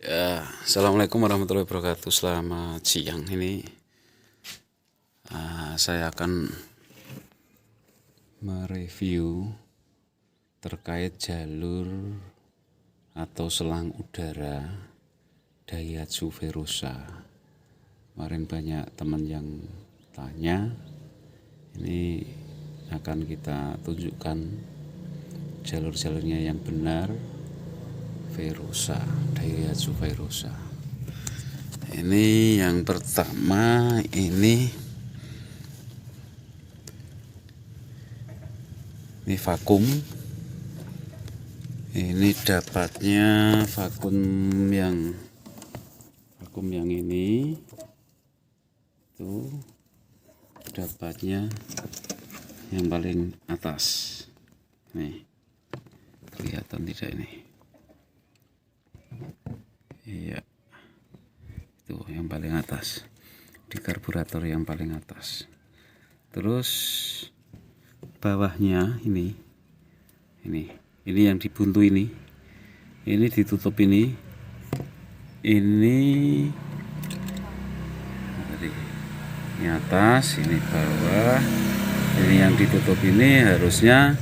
Ya, Assalamualaikum warahmatullahi wabarakatuh. Selamat siang. Ini saya akan mereview terkait jalur atau selang udara Daihatsu Verosa. Kemarin banyak teman yang tanya. Ini akan kita tunjukkan jalur-jalurnya yang benar. Verosa, Daihatsu Verosa. Ini yang pertama, ini vakum. Ini dapatnya vakum yang ini. Tuh dapatnya yang paling atas. Nih. Kelihatan tidak ini? Iya, itu yang paling atas di karburator yang paling atas. Terus bawahnya ini yang dibuntu ini ditutup ini atas, ini bawah, ini yang ditutup ini harusnya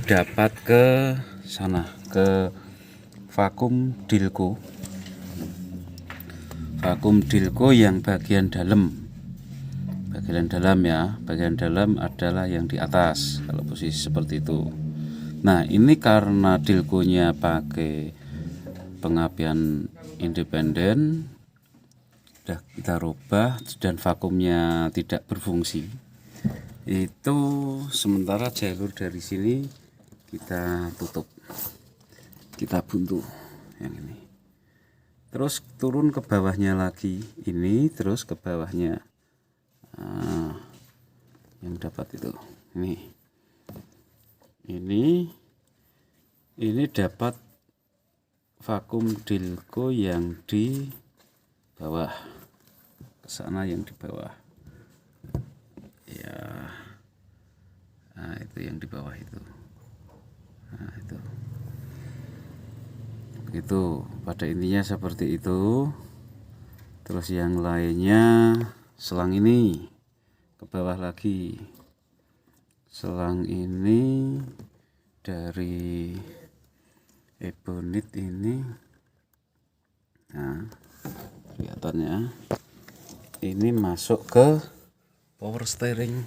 dapat ke sana, ke vakum dilko yang bagian dalam ya, bagian dalam adalah yang di atas kalau posisi seperti itu. Nah, ini karena dilkonya pakai pengapian independen, sudah kita rubah dan vakumnya tidak berfungsi. Itu sementara jalur dari sini kita tutup, kita buntu yang ini. Terus turun ke bawahnya lagi ini, terus ke bawahnya yang dapat itu ini dapat vakum dilko yang di bawah, ke sana yang di bawah ya. Nah, itu yang di bawah itu. Nah, itu pada intinya seperti itu. Terus yang lainnya, selang ini ke bawah lagi, selang ini dari ebonit ini. Nah, kelihatannya ini masuk ke power steering.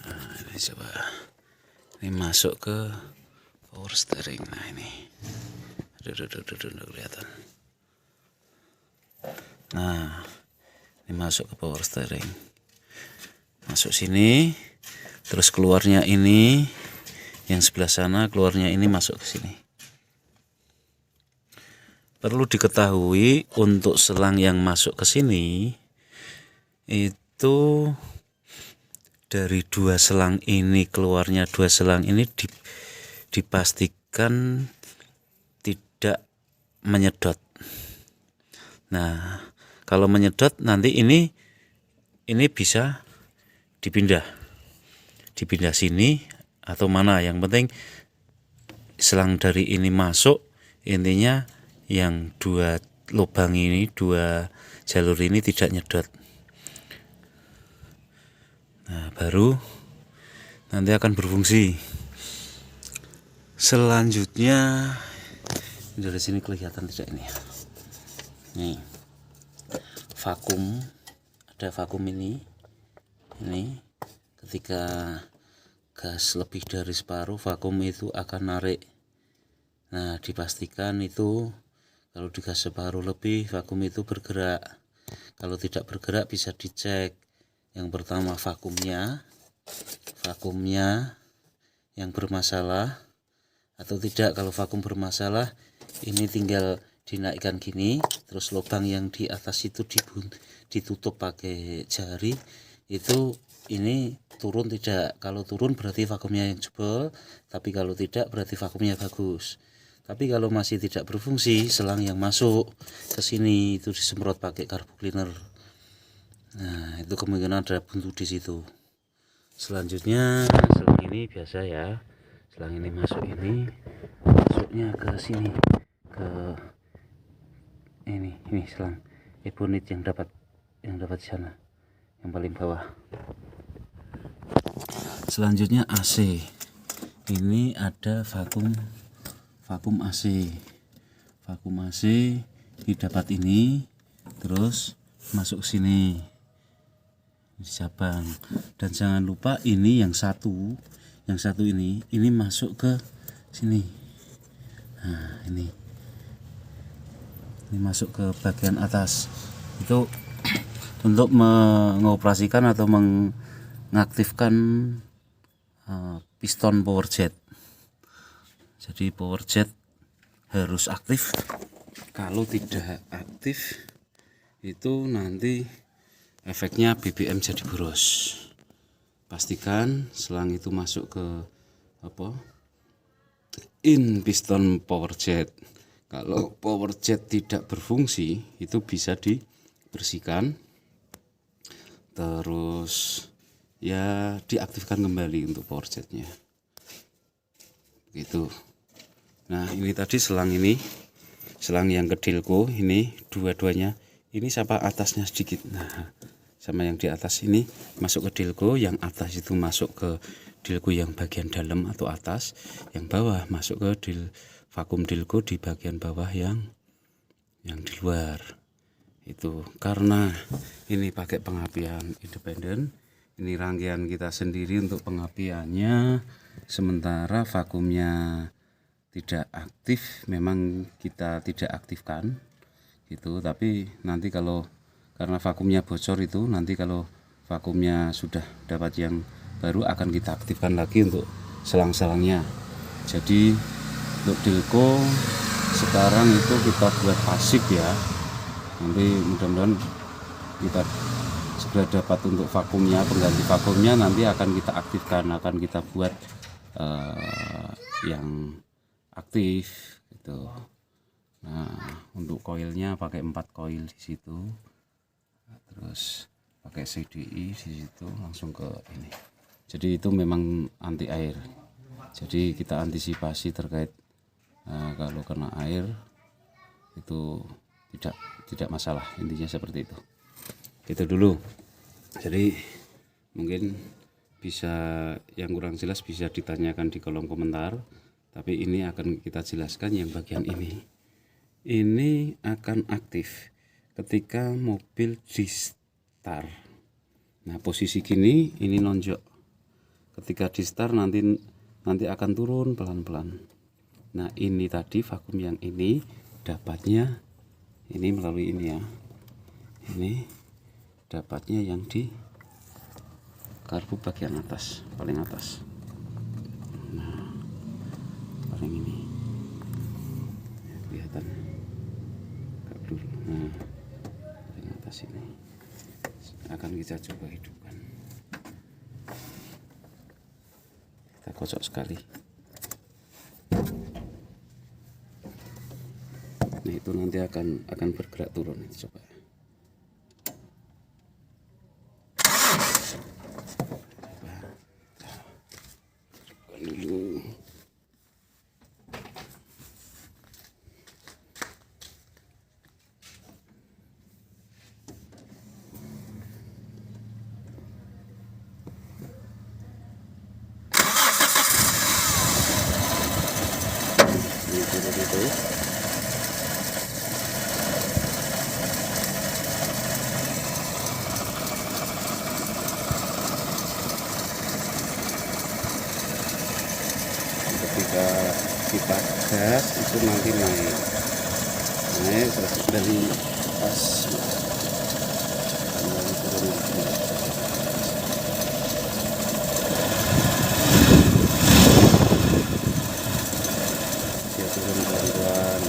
Nah, ini coba, ini masuk ke power steering. Nah, ini kelihatan. Nah, ini masuk ke power steering, masuk sini, terus keluarnya ini yang sebelah sana, keluarnya ini masuk ke sini. Perlu diketahui untuk selang yang masuk ke sini itu dari dua selang ini, keluarnya dua selang ini dipastikan tidak menyedot. Nah, kalau menyedot nanti ini bisa dipindah sini atau mana. Yang penting selang dari ini masuk, intinya yang dua lubang ini, dua jalur ini tidak nyedot. Nah, baru nanti akan berfungsi. Selanjutnya dari sini kelihatan tidak ini? Nih, vakum, ada vakum ini ketika gas lebih dari separuh, vakum itu akan narik. Nah, dipastikan itu kalau digas separuh lebih, vakum itu bergerak. Kalau tidak bergerak bisa dicek. Yang pertama vakumnya yang bermasalah atau tidak. Kalau vakum bermasalah, ini tinggal dinaikkan gini, terus lubang yang di atas itu ditutup pakai jari. Itu ini turun tidak. Kalau turun berarti vakumnya yang jebol, tapi kalau tidak berarti vakumnya bagus. Tapi kalau masih tidak berfungsi, selang yang masuk ke sini itu disemprot pakai carbo cleaner. Nah, itu kemungkinan ada buntu di situ. Selanjutnya selang ini biasa ya, selang ini masuknya masuknya ke sini, ke ini selang ebonit yang dapat di sana, yang paling bawah. Selanjutnya AC. Ini ada vakum AC. Vakum AC didapat ini, terus masuk sini di cabang. Dan jangan lupa ini yang satu ini masuk ke sini. Nah, ini masuk ke bagian atas. Itu untuk mengoperasikan atau mengaktifkan piston power jet. Jadi power jet harus aktif. Kalau tidak aktif itu nanti efeknya BBM jadi boros. Pastikan selang itu masuk ke in piston power jet. Kalau power jet tidak berfungsi, itu bisa dibersihkan, terus ya diaktifkan kembali untuk power jetnya gitu. Nah, ini tadi selang yang ke Dilco ini dua-duanya ini sama atasnya sedikit. Nah, sama yang di atas ini masuk ke Dilco, yang atas itu masuk ke Dilco yang bagian dalam atau atas, yang bawah masuk ke vakum Dilco di bagian bawah yang di luar. Itu karena ini pakai pengapian independen, ini rangkaian kita sendiri untuk pengapiannya, sementara vakumnya tidak aktif, memang kita tidak aktifkan gitu. Tapi nanti kalau karena vakumnya bocor itu, nanti kalau vakumnya sudah dapat yang baru akan kita aktifkan lagi untuk selang-selangnya. Jadi untuk Dilco sekarang itu kita buat pasif ya. Nanti mudah-mudahan kita segera dapat untuk vakumnya, pengganti vakumnya nanti akan kita aktifkan, akan kita buat yang aktif gitu. Nah, untuk koilnya pakai 4 koil di situ, terus pakai CDI di situ langsung ke ini. Jadi itu memang anti air. Jadi kita antisipasi terkait kalau kena air itu tidak masalah, intinya seperti itu. Gitu dulu. Jadi mungkin bisa yang kurang jelas bisa ditanyakan di kolom komentar, tapi ini akan kita jelaskan yang bagian ini. Ini akan aktif ketika mobil di start. Nah, posisi gini ini nonjok. Ketika di start nanti akan turun pelan-pelan. Nah, ini tadi vakum yang ini dapatnya ini melalui ini ya. Ini dapatnya yang di karbu bagian atas, paling atas. Nah, paling ini kelihatan karbu. Nah, paling atas ini akan kita coba hidupkan. Kita kocok sekali. Nah, itu nanti akan bergerak turun. Coba. Dulu. Itu. Ketika kita gas itu nanti naik terus dari pas kembali turun lagi. Dia turun pelan-pelan.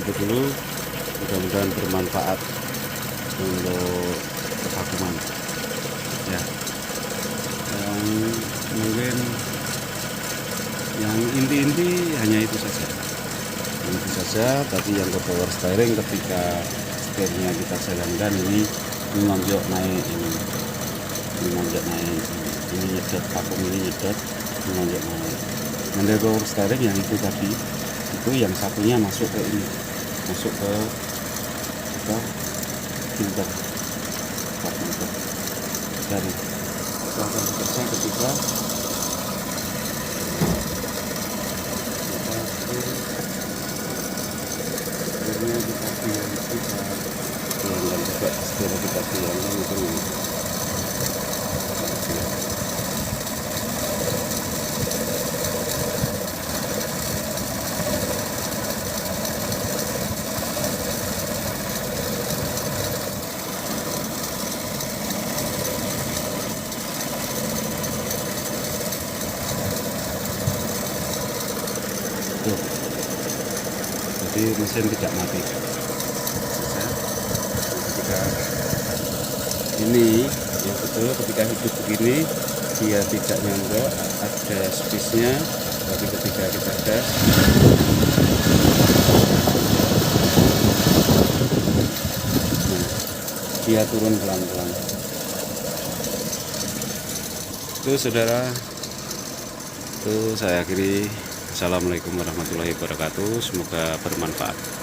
Itu dulu, mudah-mudahan bermanfaat untuk kevakuman ya. Dan mungkin yang inti-inti hanya itu saja. Tadi yang ke power steering, ketika setirnya kita jalankan ini menonjok naik, ini menonjok naik, ini nyedot, vakum ini nyedot, menonjok naik. Dan dari power steering yang itu tadi, itu yang satunya masuk ke ini, masuk ke filter, dan itu akan bekerja ketika kita hilangkan juga, setelah kita hilangkan itu tuh. Jadi mesin tidak mati. Ketika ini ya betul, ketika hidup begini dia tidak nyandok, ada space-nya. Tapi ketika kita gas, dia turun pelan-pelan. Itu saudara, itu saya akhiri. Assalamualaikum warahmatullahi wabarakatuh. Semoga bermanfaat.